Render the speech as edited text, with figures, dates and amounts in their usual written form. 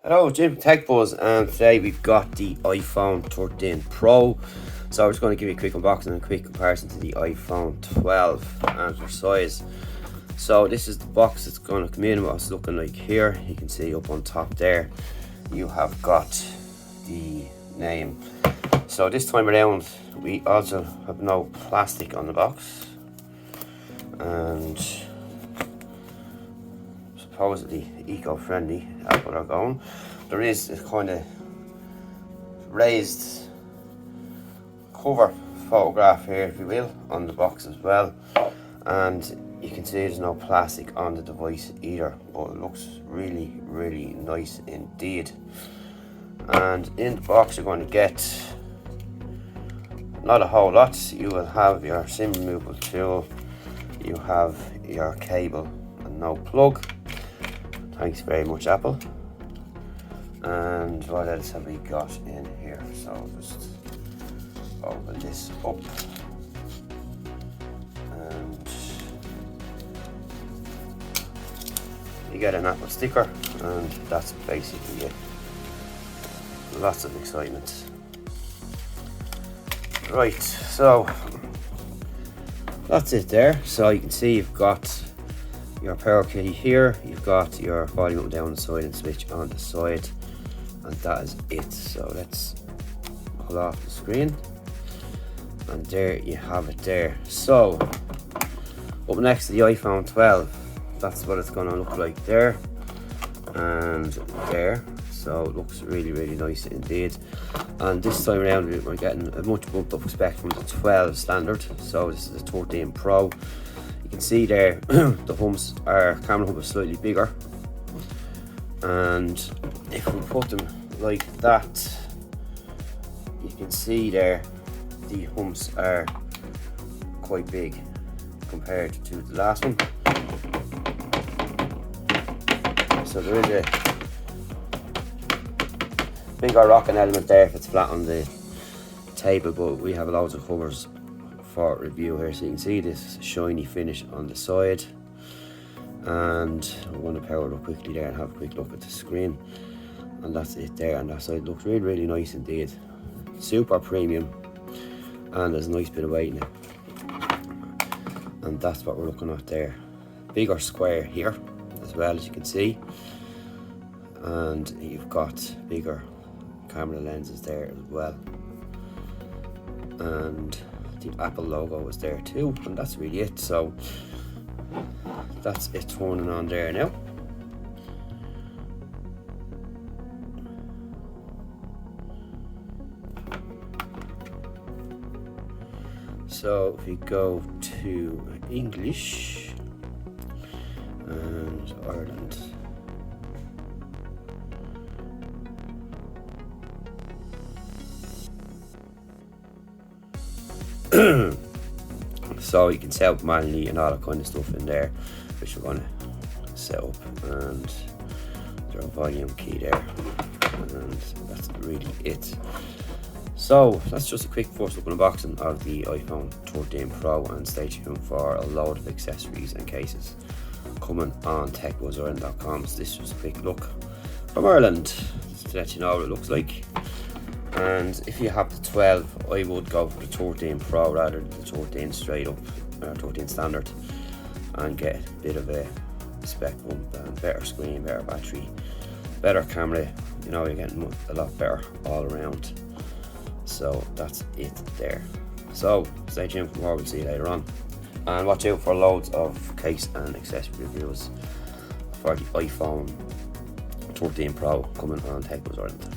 Hello, Jim Tech Buzz, and today we've got the iPhone 13 Pro. So I'm just going to give you a quick unboxing and a quick comparison to the iPhone 12 and their size. So this is the box that's going to come in, what it's looking like here. You can see up on top there, you have got the name. So this time around, we also have no plastic on the box, and supposedly eco-friendly, that's what they're going. There is a kind of raised cover photograph here, if you will, on the box as well, and you can see there's no plastic on the device either, but it looks really nice indeed. And in the box you're going to get not a whole lot. You will have your SIM removal tool, you have your cable and no plug. Thanks very much, Apple. And what else have we got in here? So just open this up, and you get an Apple sticker, and that's basically it. Lots of excitement. Right, so that's it there. So you can see you've got your power key here, you've got your volume up down the side and switch on the side, and that is it. So let's pull off the screen, and there you have it there. So up next to the iPhone 12, that's what it's going to look like there and there. So it looks really nice indeed. And this time around we're getting a much bumped up spec from the 12 standard. So this is the 13 Pro. You can see there the humps are, camera hump is slightly bigger, and if we put them like that, you can see there the humps are quite big compared to the last one. So there is a bigger rocking element there if it's flat on the table, but we have loads of covers for review here. So you can see this shiny finish on the side, and I'm going to power it up quickly there and have a quick look at the screen, and that's it there. And that side looks really nice indeed, super premium, and there's a nice bit of weight in it, and that's what we're looking at there. Bigger square here as well, as you can see, and you've got bigger camera lenses there as well, and the Apple logo is there too, and that's really it. So that's it turning on there now. So if we go to English and Ireland, so you can set up manually and all that kind of stuff in there, which we're going to set up, and there's a volume key there, and that's really it. So that's just a quick first look unboxing of the iPhone 13 Pro, and stay tuned for a load of accessories and cases coming on techbuzzireland.com. So this was a quick look from Ireland to let you know what it looks like. And if you have the 12, I would go for the 13 Pro rather than the 13 straight up, or 13 standard, and get a bit of a spec bump and better screen, better battery, better camera. You know, you're getting a lot better all around. So that's it there. So stay tuned for more. We'll see you later on, and watch out for loads of case and accessory reviews for the iPhone 13 Pro coming on Tech Buzz Ireland.